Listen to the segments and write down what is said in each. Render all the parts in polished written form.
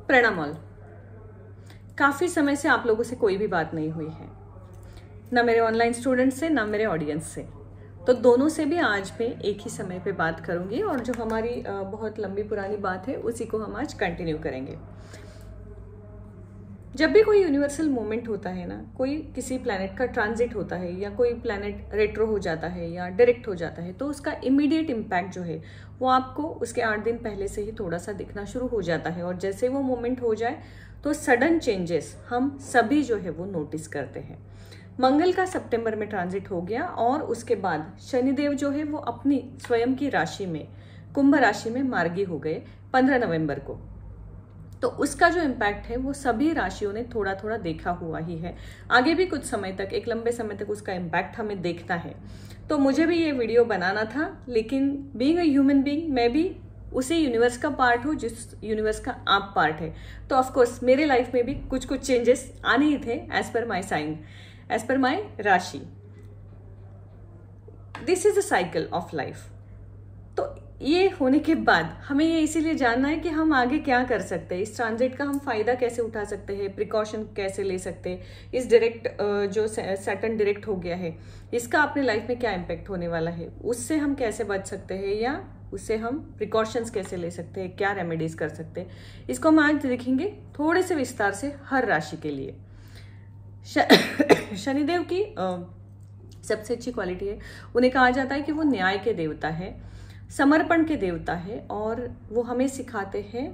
प्रणाम ऑल। काफ़ी समय से आप लोगों से कोई भी बात नहीं हुई है, ना मेरे ऑनलाइन स्टूडेंट्स से ना मेरे ऑडियंस से। तो दोनों से भी आज मैं एक ही समय पे बात करूंगी और जो हमारी बहुत लंबी पुरानी बात है उसी को हम आज कंटिन्यू करेंगे। जब भी कोई यूनिवर्सल मूवमेंट होता है ना, कोई किसी प्लैनेट का ट्रांजिट होता है या कोई प्लैनेट रेट्रो हो जाता है या डायरेक्ट हो जाता है, तो उसका इमीडिएट इम्पैक्ट जो है वो आपको उसके 8 दिन पहले से ही थोड़ा सा दिखना शुरू हो जाता है। और जैसे वो मूवमेंट हो जाए तो सडन चेंजेस हम सभी जो है वो नोटिस करते हैं। मंगल का सितंबर में ट्रांजिट हो गया और उसके बाद शनिदेव जो है वो अपनी स्वयं की राशि में, कुंभ राशि में मार्गी हो गए 15 नवंबर को। तो उसका जो इम्पैक्ट है वो सभी राशियों ने थोड़ा थोड़ा देखा हुआ ही है। आगे भी कुछ समय तक, एक लंबे समय तक उसका इम्पैक्ट हमें देखना है। तो मुझे भी ये वीडियो बनाना था, लेकिन बीइंग अ ह्यूमन बीइंग मैं भी उसी यूनिवर्स का पार्ट हूँ जिस यूनिवर्स का आप पार्ट है। तो ऑफकोर्स मेरे लाइफ में भी कुछ कुछ चेंजेस आने ही थे एज पर माई साइन, एज पर माई राशि। This is a cycle of life. तो ये होने के बाद हमें ये इसीलिए जानना है कि हम आगे क्या कर सकते हैं, इस ट्रांजिट का हम फायदा कैसे उठा सकते हैं, प्रिकॉशन कैसे ले सकते हैं, इस डायरेक्ट जो सैटर्न डायरेक्ट हो गया है इसका अपने लाइफ में क्या इम्पैक्ट होने वाला है, उससे हम कैसे बच सकते हैं या उससे हम प्रिकॉशंस कैसे ले सकते हैं, क्या रेमेडीज कर सकते हैं, इसको हम आज देखेंगे थोड़े से विस्तार से हर राशि के लिए। शनिदेव की सबसे अच्छी क्वालिटी है, उन्हें कहा जाता है कि वो न्याय के देवता है, समर्पण के देवता है और वो हमें सिखाते हैं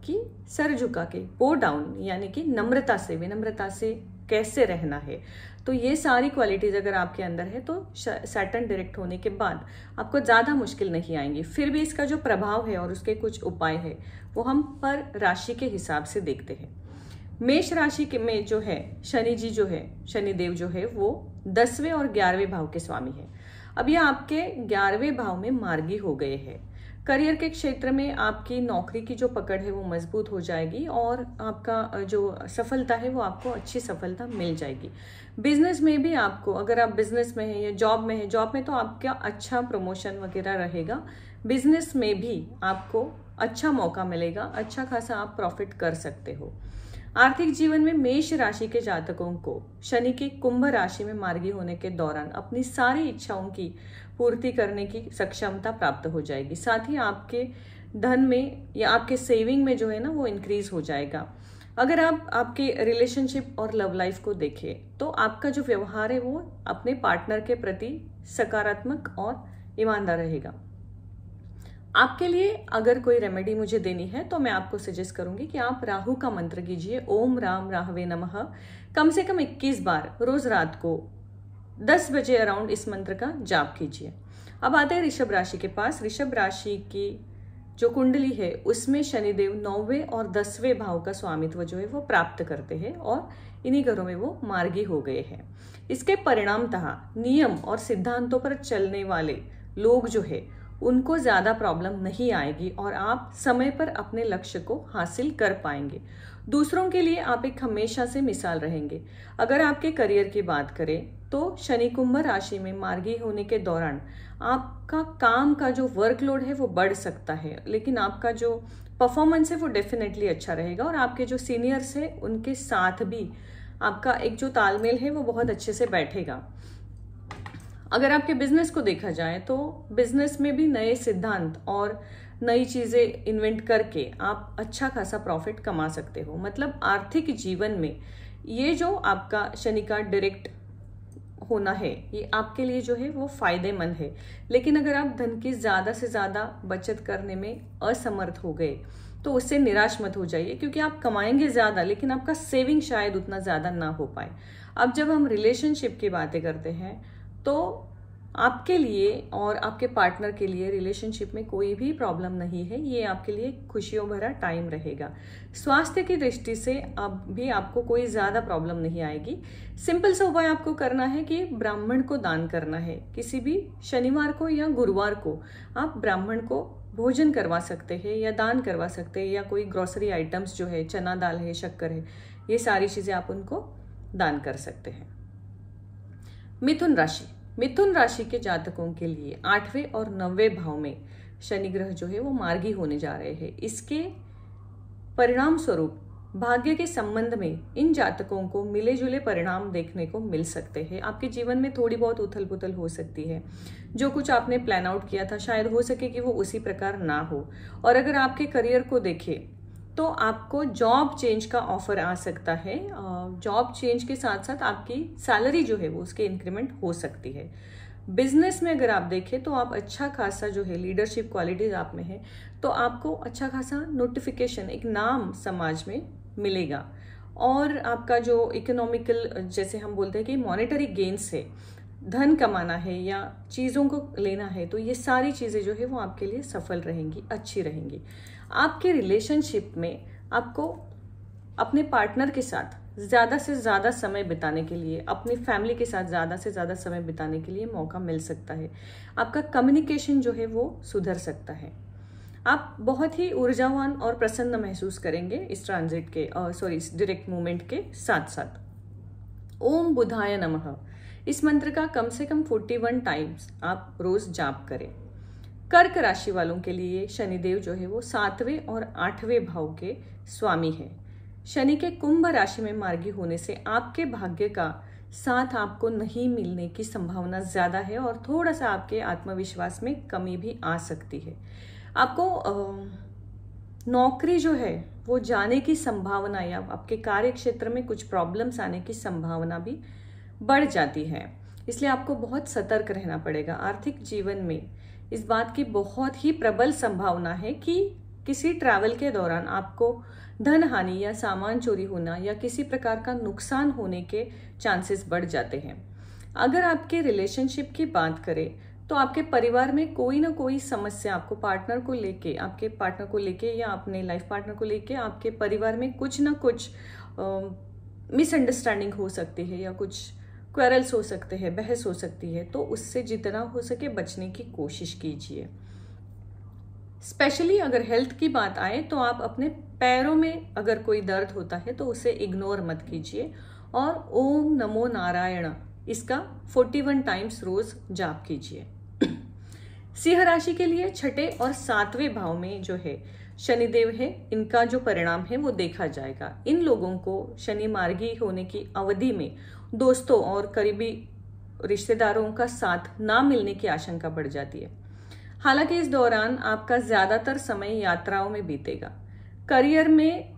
कि सर झुका के, बो डाउन, यानी कि नम्रता से, विनम्रता से कैसे रहना है। तो ये सारी क्वालिटीज अगर आपके अंदर है तो सैटर्न डायरेक्ट होने के बाद आपको ज़्यादा मुश्किल नहीं आएंगी। फिर भी इसका जो प्रभाव है और उसके कुछ उपाय है वो हम पर राशि के हिसाब से देखते हैं। मेष राशि के में जो है शनि जी जो है, शनिदेव जो है वो 10वें और 11वें भाव के स्वामी है। अब ये आपके 11वें भाव में मार्गी हो गए हैं। करियर के क्षेत्र में आपकी नौकरी की जो पकड़ है वो मजबूत हो जाएगी और आपका जो सफलता है वो आपको अच्छी सफलता मिल जाएगी। बिजनेस में भी आपको, अगर आप बिजनेस में हैं या जॉब में हैं, जॉब में तो आपका अच्छा प्रमोशन वगैरह रहेगा, बिजनेस में भी आपको अच्छा मौका मिलेगा, अच्छा खासा आप प्रॉफिट कर सकते हो। आर्थिक जीवन में मेष राशि के जातकों को शनि के कुंभ राशि में मार्गी होने के दौरान अपनी सारी इच्छाओं की पूर्ति करने की सक्षमता प्राप्त हो जाएगी। साथ ही आपके धन में या आपके सेविंग में जो है ना वो इंक्रीज हो जाएगा। अगर आप आपके रिलेशनशिप और लव लाइफ को देखें तो आपका जो व्यवहार है वो अपने पार्टनर के प्रति सकारात्मक और ईमानदार रहेगा। आपके लिए अगर कोई रेमेडी मुझे देनी है तो मैं आपको सजेस्ट करूंगी कि आप राहु का मंत्र कीजिए, ओम राम राहवे नमः, कम से कम 21 बार रोज रात को 10 बजे अराउंड इस मंत्र का जाप कीजिए। अब आते हैं ऋषभ राशि के पास। ऋषभ राशि की जो कुंडली है उसमें शनिदेव 9वें और 10वें भाव का स्वामित्व जो है वो प्राप्त करते हैं और इन्हीं घरों में वो मार्गी हो गए हैं। इसके परिणामतः नियम और सिद्धांतों पर चलने वाले लोग जो है उनको ज्यादा प्रॉब्लम नहीं आएगी और आप समय पर अपने लक्ष्य को हासिल कर पाएंगे। दूसरों के लिए आप एक हमेशा से मिसाल रहेंगे। अगर आपके करियर की बात करें तो शनि कुंभ राशि में मार्गी होने के दौरान आपका काम का जो वर्कलोड है वो बढ़ सकता है, लेकिन आपका जो परफॉर्मेंस है वो डेफिनेटली अच्छा रहेगा और आपके जो सीनियर्स है उनके साथ भी आपका एक जो तालमेल है वो बहुत अच्छे से बैठेगा। अगर आपके बिजनेस को देखा जाए तो बिजनेस में भी नए सिद्धांत और नई चीजें इन्वेंट करके आप अच्छा खासा प्रॉफिट कमा सकते हो। मतलब आर्थिक जीवन में ये जो आपका शनि का डायरेक्ट होना है ये आपके लिए जो है वो फायदेमंद है। लेकिन अगर आप धन की ज्यादा से ज्यादा बचत करने में असमर्थ हो गए तो उससे निराश मत हो जाइए, क्योंकि आप कमाएंगे ज्यादा लेकिन आपका सेविंग शायद उतना ज्यादा ना हो पाए। अब जब हम रिलेशनशिप की बातें करते हैं तो आपके लिए और आपके पार्टनर के लिए रिलेशनशिप में कोई भी प्रॉब्लम नहीं है, ये आपके लिए खुशियों भरा टाइम रहेगा। स्वास्थ्य की दृष्टि से अब भी आपको कोई ज्यादा प्रॉब्लम नहीं आएगी। सिंपल सा उपाय आपको करना है कि ब्राह्मण को दान करना है। किसी भी शनिवार को या गुरुवार को आप ब्राह्मण को भोजन करवा सकते हैं या दान करवा सकते हैं, या कोई ग्रोसरी आइटम्स जो है, चना दाल है, शक्कर है, ये सारी चीजें आप उनको दान कर सकते हैं। मिथुन राशि, मिथुन राशि के जातकों के लिए 8वें और 9वें भाव में शनि ग्रह जो है वो मार्गी होने जा रहे हैं। इसके परिणाम स्वरूप भाग्य के संबंध में इन जातकों को मिले जुले परिणाम देखने को मिल सकते हैं। आपके जीवन में थोड़ी बहुत उथल पुथल हो सकती है। जो कुछ आपने प्लान आउट किया था शायद हो सके कि वो उसी प्रकार ना हो। और अगर आपके करियर को देखें तो आपको जॉब चेंज का ऑफर आ सकता है। जॉब चेंज के साथ साथ आपकी सैलरी जो है वो उसके इंक्रीमेंट हो सकती है। बिजनेस में अगर आप देखें तो आप अच्छा खासा जो है लीडरशिप क्वालिटीज आप में है तो आपको अच्छा खासा नोटिफिकेशन, एक नाम समाज में मिलेगा। और आपका जो इकोनॉमिकल, जैसे हम बोलते हैं कि मॉनेटरी गेन्स है, धन कमाना है या चीज़ों को लेना है, तो ये सारी चीज़ें जो है वो आपके लिए सफल रहेंगी, अच्छी रहेंगी। आपके रिलेशनशिप में आपको अपने पार्टनर के साथ ज़्यादा से ज़्यादा समय बिताने के लिए, अपनी फैमिली के साथ ज़्यादा से ज़्यादा समय बिताने के लिए मौका मिल सकता है। आपका कम्युनिकेशन जो है वो सुधर सकता है। आप बहुत ही ऊर्जावान और प्रसन्न महसूस करेंगे इस ट्रांजिट के इस डायरेक्ट मूवमेंट के साथ साथ। ओम बुधाय नमः इस मंत्र का कम से कम 41 टाइम्स आप रोज जाप करें। कर्क राशि वालों के लिए शनिदेव जो है वो 7वें और 8वें भाव के स्वामी है। शनि के कुंभ राशि में मार्गी होने से आपके भाग्य का साथ आपको नहीं मिलने की संभावना ज्यादा है और थोड़ा सा आपके आत्मविश्वास में कमी भी आ सकती है। आपको नौकरी जो है वो जाने की संभावना या आपके कार्य क्षेत्र में कुछ प्रॉब्लम्स आने की संभावना भी बढ़ जाती है, इसलिए आपको बहुत सतर्क रहना पड़ेगा। आर्थिक जीवन में इस बात की बहुत ही प्रबल संभावना है कि किसी ट्रैवल के दौरान आपको धन हानि या सामान चोरी होना या किसी प्रकार का नुकसान होने के चांसेस बढ़ जाते हैं। अगर आपके रिलेशनशिप की बात करें तो आपके परिवार में कोई ना कोई समस्या आपके पार्टनर को लेके या अपने लाइफ पार्टनर को लेके आपके परिवार में कुछ ना कुछ मिसअंडरस्टैंडिंग हो सकती है या कुछ क्वेरल्स हो सकते हैं, बहस हो सकती है, तो उससे जितना हो सके बचने की कोशिश कीजिए। स्पेशली अगर हेल्थ की बात आए तो आप अपने पैरों में अगर कोई दर्द होता है तो उसे इग्नोर मत कीजिए और ओम नमो नारायण इसका 41 टाइम्स रोज जाप कीजिए। सिंह राशि के लिए 6ठे और 7वें भाव में जो है शनिदेव है, इनका जो परिणाम है वो देखा जाएगा। इन लोगों को शनि मार्गी होने की अवधि में दोस्तों और करीबी रिश्तेदारों का साथ ना मिलने की आशंका बढ़ जाती है। हालांकि इस दौरान आपका ज्यादातर समय यात्राओं में बीतेगा। करियर में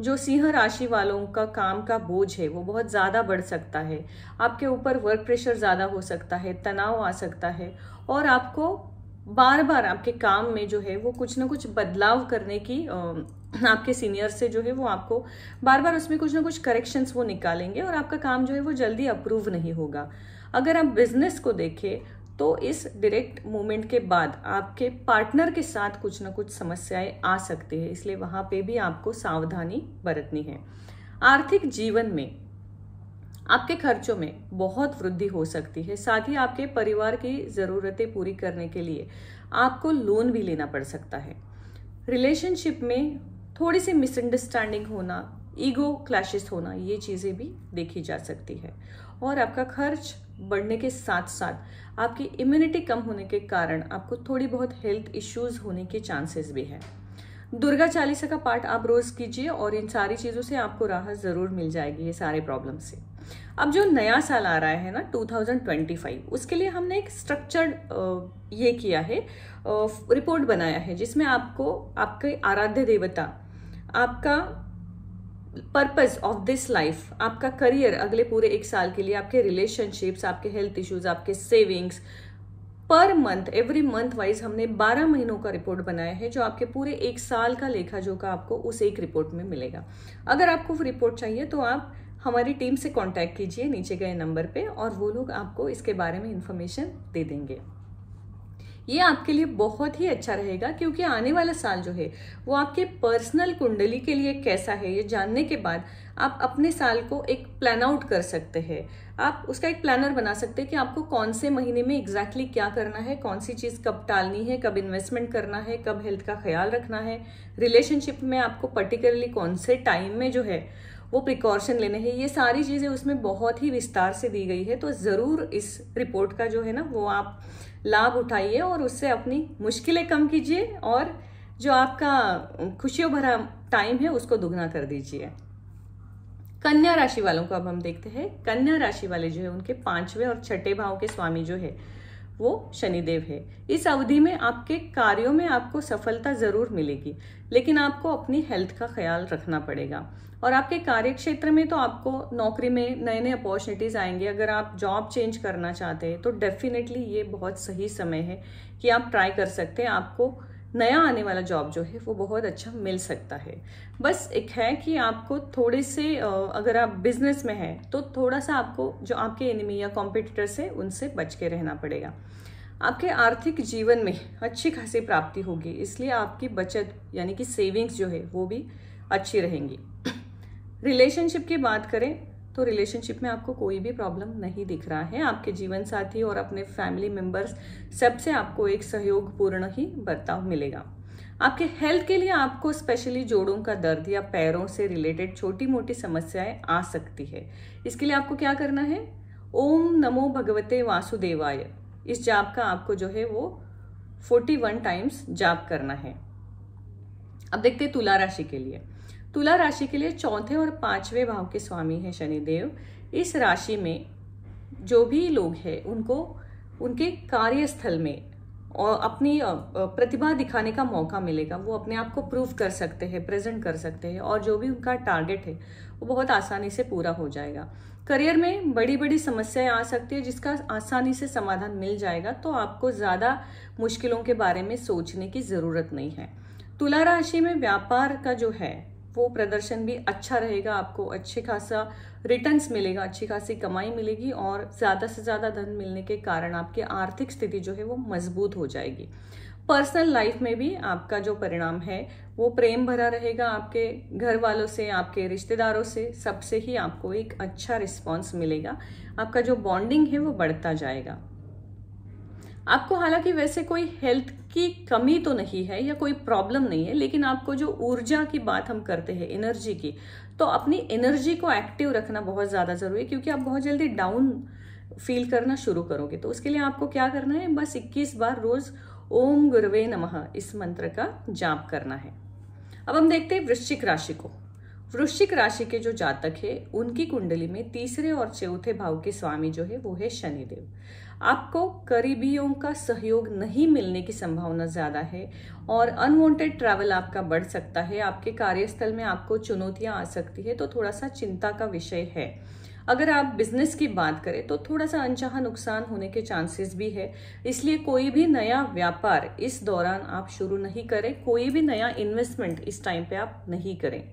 जो सिंह राशि वालों का काम का बोझ है वो बहुत ज्यादा बढ़ सकता है। आपके ऊपर वर्क प्रेशर ज्यादा हो सकता है, तनाव आ सकता है और आपको बार बार आपके काम में जो है वो कुछ ना कुछ बदलाव करने की आपके सीनियर से जो है वो आपको बार बार उसमें कुछ ना कुछ करेक्शंस वो निकालेंगे और आपका काम जो है वो जल्दी अप्रूव नहीं होगा। अगर आप बिजनेस को देखें तो इस डायरेक्ट मूवमेंट के बाद आपके पार्टनर के साथ कुछ ना कुछ समस्याएं आ सकती है, इसलिए वहां पे भी आपको सावधानी बरतनी है। आर्थिक जीवन में आपके खर्चों में बहुत वृद्धि हो सकती है, साथ ही आपके परिवार की जरूरतें पूरी करने के लिए आपको लोन भी लेना पड़ सकता है। रिलेशनशिप में थोड़ी सी मिसअंडरस्टैंडिंग होना, ईगो क्लैशेस होना, ये चीजें भी देखी जा सकती है। और आपका खर्च बढ़ने के साथ साथ आपकी इम्यूनिटी कम होने के कारण आपको थोड़ी बहुत हेल्थ इश्यूज होने के चांसेस भी है। दुर्गा चालीसा का पाठ आप रोज कीजिए और इन सारी चीजों से आपको राहत जरूर मिल जाएगी, ये सारे प्रॉब्लम से। अब जो नया साल आ रहा है ना 2025, उसके लिए हमने एक स्ट्रक्चर्ड ये किया है, रिपोर्ट बनाया है जिसमें आपको आपके आराध्य देवता, आपका पर्पस ऑफ दिस लाइफ, आपका करियर अगले पूरे 1 साल के लिए, आपके रिलेशनशिप्स, आपके हेल्थ इश्यूज, आपके savings, per month every month wise हमने 12 महीनों का रिपोर्ट बनाया है जो आपके पूरे 1 साल का लेखा जोखा आपको उस एक रिपोर्ट में मिलेगा। अगर आपको वो रिपोर्ट चाहिए तो आप हमारी टीम से कांटेक्ट कीजिए नीचे गए नंबर पे और वो लोग आपको इसके बारे में इंफॉर्मेशन दे देंगे। ये आपके लिए बहुत ही अच्छा रहेगा क्योंकि आने वाला साल जो है वो आपके पर्सनल कुंडली के लिए कैसा है ये जानने के बाद आप अपने साल को एक प्लान आउट कर सकते हैं। आप उसका एक प्लानर बना सकते हैं कि आपको कौन से महीने में एग्जैक्टली क्या करना है, कौन सी चीज कब टालनी है, कब इन्वेस्टमेंट करना है, कब हेल्थ का ख्याल रखना है। रिलेशनशिप में आपको पर्टिकुलरली कौन से टाइम में जो है वो प्रिकॉशन लेने हैं, ये सारी चीजें उसमें बहुत ही विस्तार से दी गई है। तो जरूर इस रिपोर्ट का जो है ना वो आप लाभ उठाइए और उससे अपनी मुश्किलें कम कीजिए और जो आपका खुशियों भरा टाइम है उसको दुगना कर दीजिए। कन्या राशि वालों को अब हम देखते हैं। कन्या राशि वाले जो है उनके 5वें और 6ठे भाव के स्वामी जो है वो शनिदेव है। इस अवधि में आपके कार्यों में आपको सफलता जरूर मिलेगी, लेकिन आपको अपनी हेल्थ का ख्याल रखना पड़ेगा। और आपके कार्य क्षेत्र में तो आपको नौकरी में नए नए अपॉर्चुनिटीज आएंगे। अगर आप जॉब चेंज करना चाहते हैं तो डेफिनेटली ये बहुत सही समय है कि आप ट्राई कर सकते हैं। आपको नया आने वाला जॉब जो है वो बहुत अच्छा मिल सकता है। बस एक है कि आपको थोड़े से अगर आप बिजनेस में हैं तो थोड़ा सा आपको जो आपके एनिमी या कॉम्पिटिटर्स है उनसे बच के रहना पड़ेगा। आपके आर्थिक जीवन में अच्छी खासी प्राप्ति होगी, इसलिए आपकी बचत यानी कि सेविंग्स जो है वो भी अच्छी रहेंगी। रिलेशनशिप की बात करें तो रिलेशनशिप में आपको कोई भी प्रॉब्लम नहीं दिख रहा है। आपके जीवन साथी और अपने फैमिली मेंबर्स सबसे आपको एक सहयोगपूर्ण ही बर्ताव मिलेगा। आपके हेल्थ के लिए आपको स्पेशली जोड़ों का दर्द या पैरों से रिलेटेड छोटी मोटी समस्याएं आ सकती है। इसके लिए आपको क्या करना है, ओम नमो भगवते वासुदेवाय, इस जाप का आपको जो है वो 41 टाइम्स जाप करना है। अब देखते हैं तुला राशि के लिए। तुला राशि के लिए 4थे और 5वें भाव के स्वामी है शनिदेव। इस राशि में जो भी लोग हैं उनको उनके कार्यस्थल में और अपनी प्रतिभा दिखाने का मौका मिलेगा। वो अपने आप को प्रूव कर सकते हैं, प्रेजेंट कर सकते हैं, और जो भी उनका टारगेट है वो बहुत आसानी से पूरा हो जाएगा। करियर में बड़ी बड़ी समस्याएं आ सकती है जिसका आसानी से समाधान मिल जाएगा, तो आपको ज्यादा मुश्किलों के बारे में सोचने की जरूरत नहीं है। तुला राशि में व्यापार का जो है वो प्रदर्शन भी अच्छा रहेगा। आपको अच्छे खासा रिटर्न्स मिलेगा, अच्छी खासी कमाई मिलेगी, और ज्यादा से ज्यादा धन मिलने के कारण आपकी आर्थिक स्थिति जो है वो मजबूत हो जाएगी। पर्सनल लाइफ में भी आपका जो परिणाम है वो प्रेम भरा रहेगा। आपके घर वालों से, आपके रिश्तेदारों से, सबसे ही आपको एक अच्छा रिस्पॉन्स मिलेगा। आपका जो बॉन्डिंग है वो बढ़ता जाएगा। आपको हालांकि वैसे कोई हेल्थ की कमी तो नहीं है या कोई प्रॉब्लम नहीं है, लेकिन आपको जो ऊर्जा की बात हम करते हैं, एनर्जी की, तो अपनी एनर्जी को एक्टिव रखना बहुत ज्यादा जरूरी है, क्योंकि आप बहुत जल्दी डाउन फील करना शुरू करोगे। तो उसके लिए आपको क्या करना है, बस 21 बार रोज ओम गुरवे नमः इस मंत्र का जाप करना है। अब हम देखते हैं वृश्चिक राशि को। वृश्चिक राशि के जो जातक है उनकी कुंडली में 3रे और 4थे भाव के स्वामी जो है वो है शनिदेव। आपको करीबियों का सहयोग नहीं मिलने की संभावना ज्यादा है और अनवांटेड ट्रैवल आपका बढ़ सकता है। आपके कार्यस्थल में आपको चुनौतियां आ सकती है, तो थोड़ा सा चिंता का विषय है। अगर आप बिजनेस की बात करें तो थोड़ा सा अनचाहा नुकसान होने के चांसेस भी है, इसलिए कोई भी नया व्यापार इस दौरान आप शुरू नहीं करें। कोई भी नया इन्वेस्टमेंट इस टाइम पे आप नहीं करें।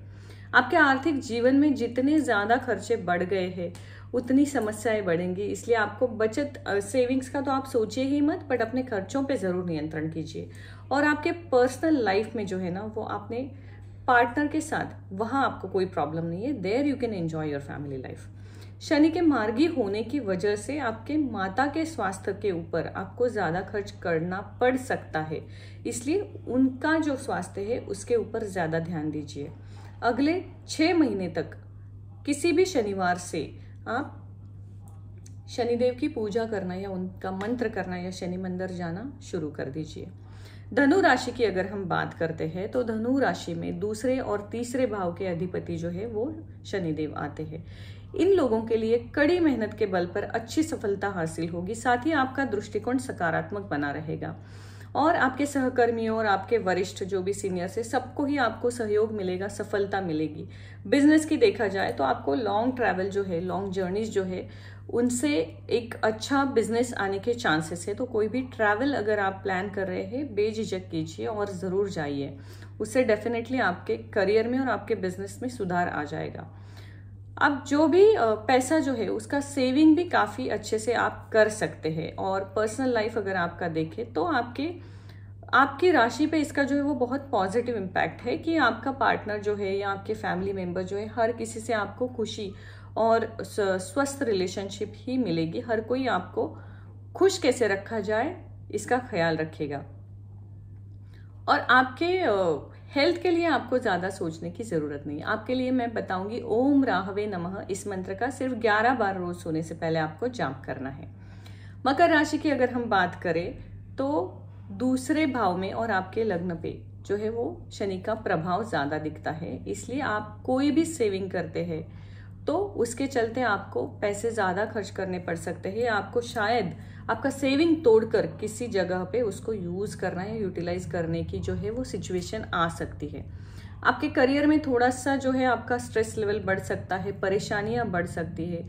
आपके आर्थिक जीवन में जितने ज्यादा खर्चे बढ़ गए हैं उतनी समस्याएं बढ़ेंगी, इसलिए आपको बचत सेविंग्स का तो आप सोचिए ही मत, बट अपने खर्चों पे जरूर नियंत्रण कीजिए। और आपके पर्सनल लाइफ में जो है ना वो आपने पार्टनर के साथ, वहां आपको कोई प्रॉब्लम नहीं है, there you can enjoy your family life. Shani के मार्गी होने की वजह से आपके माता के स्वास्थ्य के ऊपर आपको ज्यादा खर्च करना पड़ सकता है, इसलिए उनका जो स्वास्थ्य है उसके ऊपर ज्यादा ध्यान दीजिए। अगले 6 महीने तक किसी भी शनिवार से आप शनिदेव की पूजा करना या उनका मंत्र करना या शनि मंदिर जाना शुरू कर दीजिए। धनु राशि की अगर हम बात करते हैं तो धनु राशि में 2रे और 3रे भाव के अधिपति जो है वो शनिदेव आते हैं। इन लोगों के लिए कड़ी मेहनत के बल पर अच्छी सफलता हासिल होगी, साथ ही आपका दृष्टिकोण सकारात्मक बना रहेगा और आपके सहकर्मियों और आपके वरिष्ठ जो भी सीनियर्स है सबको ही आपको सहयोग मिलेगा, सफलता मिलेगी। बिजनेस की देखा जाए तो आपको लॉन्ग ट्रैवल जो है, लॉन्ग जर्नीज जो है, उनसे एक अच्छा बिजनेस आने के चांसेस है। तो कोई भी ट्रैवल अगर आप प्लान कर रहे हैं बेझिझक कीजिए और जरूर जाइए, उससे डेफिनेटली आपके करियर में और आपके बिजनेस में सुधार आ जाएगा। अब जो भी पैसा जो है उसका सेविंग भी काफी अच्छे से आप कर सकते हैं। और पर्सनल लाइफ अगर आपका देखें तो आपकी राशि पे इसका जो है वो बहुत पॉजिटिव इम्पैक्ट है कि आपका पार्टनर जो है या आपके फैमिली मेंबर जो है, हर किसी से आपको खुशी और स्वस्थ रिलेशनशिप ही मिलेगी। हर कोई आपको खुश कैसे रखा जाए इसका ख्याल रखेगा। और आपके हेल्थ के लिए आपको ज्यादा सोचने की जरूरत नहीं। आपके लिए मैं बताऊंगी ओम राहवे नमः इस मंत्र का सिर्फ 11 बार रोज सोने से पहले आपको जाप करना है। मकर राशि की अगर हम बात करें तो 2रे भाव में और आपके लग्न पे जो है वो शनि का प्रभाव ज़्यादा दिखता है। इसलिए आप कोई भी सेविंग करते हैं तो उसके चलते आपको पैसे ज़्यादा खर्च करने पड़ सकते हैं, या आपको शायद आपका सेविंग तोड़कर किसी जगह पे उसको यूज़ करना या यूटिलाइज करने की जो है वो सिचुएशन आ सकती है। आपके करियर में थोड़ा सा जो है आपका स्ट्रेस लेवल बढ़ सकता है, परेशानियां बढ़ सकती है।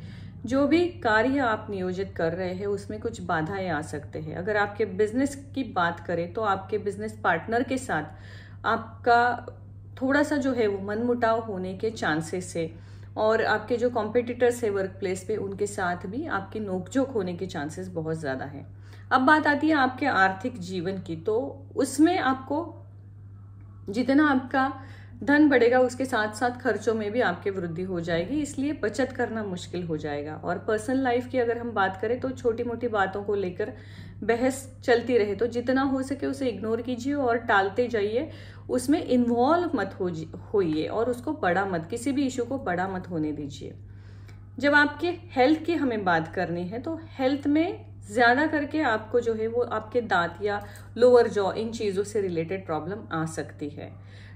जो भी कार्य आप नियोजित कर रहे हैं उसमें कुछ बाधाएं आ सकते हैं। अगर आपके बिजनेस की बात करें तो आपके बिजनेस पार्टनर के साथ आपका थोड़ा सा जो है वो मनमुटाव होने के चांसेस है, और आपके जो कॉम्पिटिटर्स है वर्क प्लेस पे उनके साथ भी आपकी नोकझोंक होने के चांसेस बहुत ज़्यादा है। अब बात आती है आपके आर्थिक जीवन की, तो उसमें आपको जितना आपका धन बढ़ेगा उसके साथ साथ खर्चों में भी आपकी वृद्धि हो जाएगी, इसलिए बचत करना मुश्किल हो जाएगा। और पर्सनल लाइफ की अगर हम बात करें तो छोटी मोटी बातों को लेकर बहस चलती रहे तो जितना हो सके उसे इग्नोर कीजिए और टालते जाइए, उसमें इन्वॉल्व मत होइए और उसको बड़ा मत, किसी भी इशू को बड़ा मत होने दीजिए। जब आपके हेल्थ की हमें बात करनी है तो हेल्थ में ज़्यादा करके आपको जो है वो आपके दांत या लोअर जॉ इन चीज़ों से रिलेटेड प्रॉब्लम आ सकती है।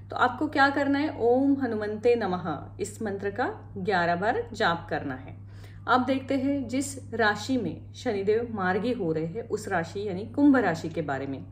तो आपको क्या करना है, ओम हनुमंते नमः इस मंत्र का 11 बार जाप करना है। अब देखते हैं जिस राशि में शनिदेव मार्गी हो रहे हैं उस राशि यानी कुंभ राशि के बारे में।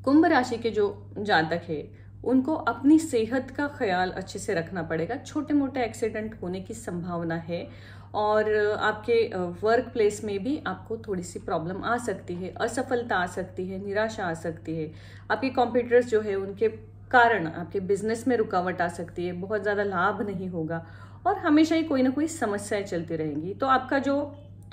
कुंभ राशि के जो जातक है उनको अपनी सेहत का ख्याल अच्छे से रखना पड़ेगा। छोटे मोटे एक्सीडेंट होने की संभावना है, और आपके वर्क प्लेस में भी आपको थोड़ी सी प्रॉब्लम आ सकती है, असफलता आ सकती है, निराशा आ सकती है। आपके कॉम्पिटिटर्स जो है उनके कारण आपके बिजनेस में रुकावट आ सकती है, बहुत ज़्यादा लाभ नहीं होगा, और हमेशा ही कोई ना कोई समस्याएं चलती रहेंगी। तो आपका जो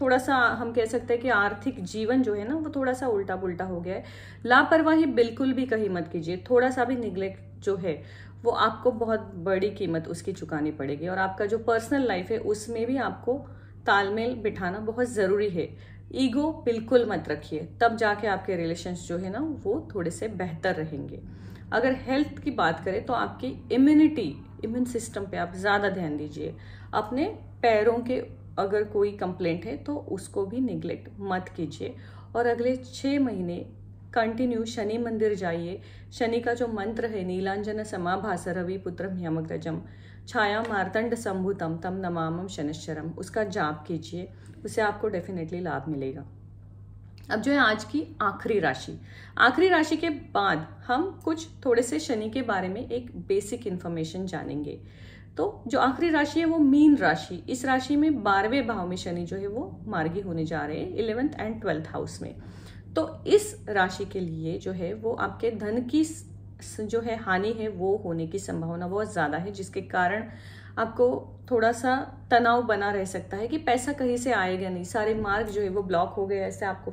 थोड़ा सा हम कह सकते हैं कि आर्थिक जीवन जो है ना वो थोड़ा सा उल्टा पुल्टा हो गया है। लापरवाही बिल्कुल भी कहीं मत कीजिए, थोड़ा सा भी निग्लेक्ट जो है वो आपको बहुत बड़ी कीमत उसकी चुकानी पड़ेगी। और आपका जो पर्सनल लाइफ है उसमें भी आपको तालमेल बिठाना बहुत ज़रूरी है। ईगो बिल्कुल मत रखिए, तब जाके आपके रिलेशंस जो है ना वो थोड़े से बेहतर रहेंगे। अगर हेल्थ की बात करें तो आपकी इम्यून सिस्टम पे आप ज़्यादा ध्यान दीजिए। अपने पैरों के अगर कोई कंप्लेंट है तो उसको भी निग्लेक्ट मत कीजिए, और अगले 6 महीने कंटिन्यू शनि मंदिर जाइए। शनि का जो मंत्र है नीलांजन समाभास रवि पुत्रम यमग्रजम छाया मार्तंड संभुतम तम नमामम शनिश्चरम, उसका जाप कीजिए, उससे आपको डेफिनेटली लाभ मिलेगा। अब जो है आज की आखिरी राशि के बाद हम कुछ थोड़े से शनि के बारे में एक बेसिक इंफॉर्मेशन जानेंगे। तो जो आखिरी राशि है वो मीन राशि, इस राशि में 12वें भाव में शनि जो है वो मार्गी होने जा रहे हैं 11th एंड 12th हाउस में। तो इस राशि के लिए जो है वो आपके धन की जो है हानि है वो होने की संभावना बहुत ज्यादा है, जिसके कारण आपको थोड़ा सा तनाव बना रह सकता है कि पैसा कहीं से आएगा नहीं, सारे मार्ग जो है वो ब्लॉक हो गए, ऐसे आपको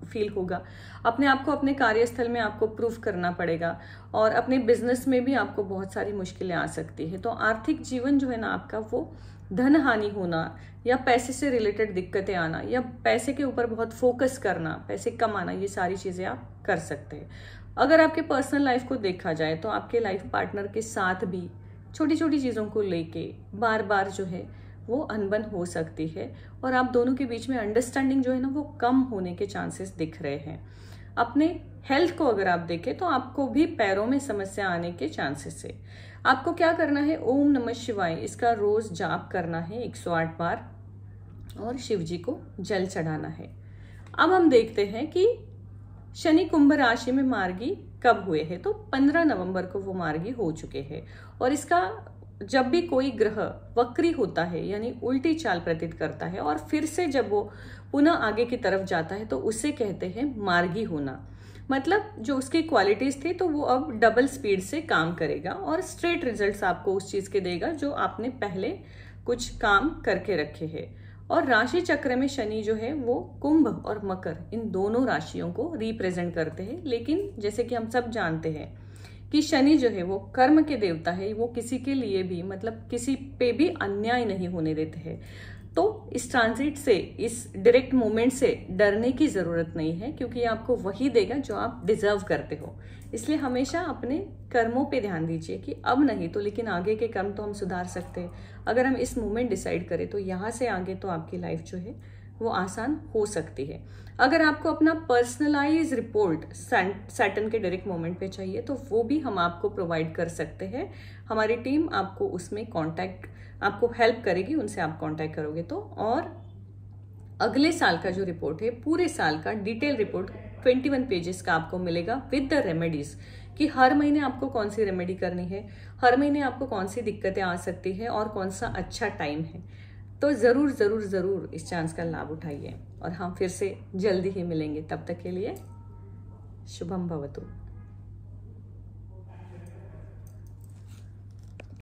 फील होगा। अपने आप को अपने कार्यस्थल में आपको प्रूफ करना पड़ेगा, और अपने बिजनेस में भी आपको बहुत सारी मुश्किलें आ सकती है। तो आर्थिक जीवन जो है ना आपका वो धन हानि होना या पैसे से रिलेटेड दिक्कतें आना या पैसे के ऊपर बहुत फोकस करना, पैसे कमाना, ये सारी चीजें आप कर सकते हैं। अगर आपके पर्सनल लाइफ को देखा जाए तो आपके लाइफ पार्टनर के साथ भी छोटी छोटी चीज़ों को लेके बार बार जो है वो अनबन हो सकती है, और आप दोनों के बीच में अंडरस्टैंडिंग जो है ना वो कम होने के चांसेस दिख रहे हैं। अपने हेल्थ को अगर आप देखें तो आपको भी पैरों में समस्या आने के चांसेस है। आपको क्या करना है, ओम नमः शिवाय इसका रोज जाप करना है 108 बार, और शिव जी को जल चढ़ाना है। अब हम देखते हैं कि शनि कुंभ राशि में मार्गी कब हुए हैं। तो 15 नवंबर को वो मार्गी हो चुके हैं, और इसका जब भी कोई ग्रह वक्री होता है यानी उल्टी चाल प्रतीत करता है और फिर से जब वो पुनः आगे की तरफ जाता है तो उसे कहते हैं मार्गी होना। मतलब जो उसकी क्वालिटीज थी तो वो अब डबल स्पीड से काम करेगा और स्ट्रेट रिजल्ट्स आपको उस चीज के देगा जो आपने पहले कुछ काम करके रखे हैं। और राशि चक्र में शनि जो है वो कुंभ और मकर इन दोनों राशियों को रिप्रेजेंट करते हैं। लेकिन जैसे कि हम सब जानते हैं कि शनि जो है वो कर्म के देवता है, वो किसी के लिए भी मतलब किसी पे भी अन्याय नहीं होने देते हैं। तो इस ट्रांजिट से, इस डायरेक्ट मूवमेंट से डरने की जरूरत नहीं है, क्योंकि आपको वही देगा जो आप डिजर्व करते हो। इसलिए हमेशा अपने कर्मों पे ध्यान दीजिए कि अब नहीं तो लेकिन आगे के कर्म तो हम सुधार सकते हैं। अगर हम इस मूवमेंट डिसाइड करें तो यहाँ से आगे तो आपकी लाइफ जो है वो आसान हो सकती है। अगर आपको अपना पर्सनलाइज रिपोर्ट सैटर्न के डायरेक्ट मोमेंट पे चाहिए तो वो भी हम आपको प्रोवाइड कर सकते हैं। हमारी टीम आपको उसमें आपको हेल्प करेगी, उनसे आप कांटेक्ट करोगे तो। और अगले साल का जो रिपोर्ट है, पूरे साल का डिटेल रिपोर्ट 21 पेजेस का आपको मिलेगा विद द रेमेडीज, कि हर महीने आपको कौन सी रेमेडी करनी है, हर महीने आपको कौन सी दिक्कतें आ सकती है और कौन सा अच्छा टाइम है। तो ज़रूर ज़रूर ज़रूर इस चांस का लाभ उठाइए और हम फिर से जल्दी ही मिलेंगे। तब तक के लिए शुभम भवतु।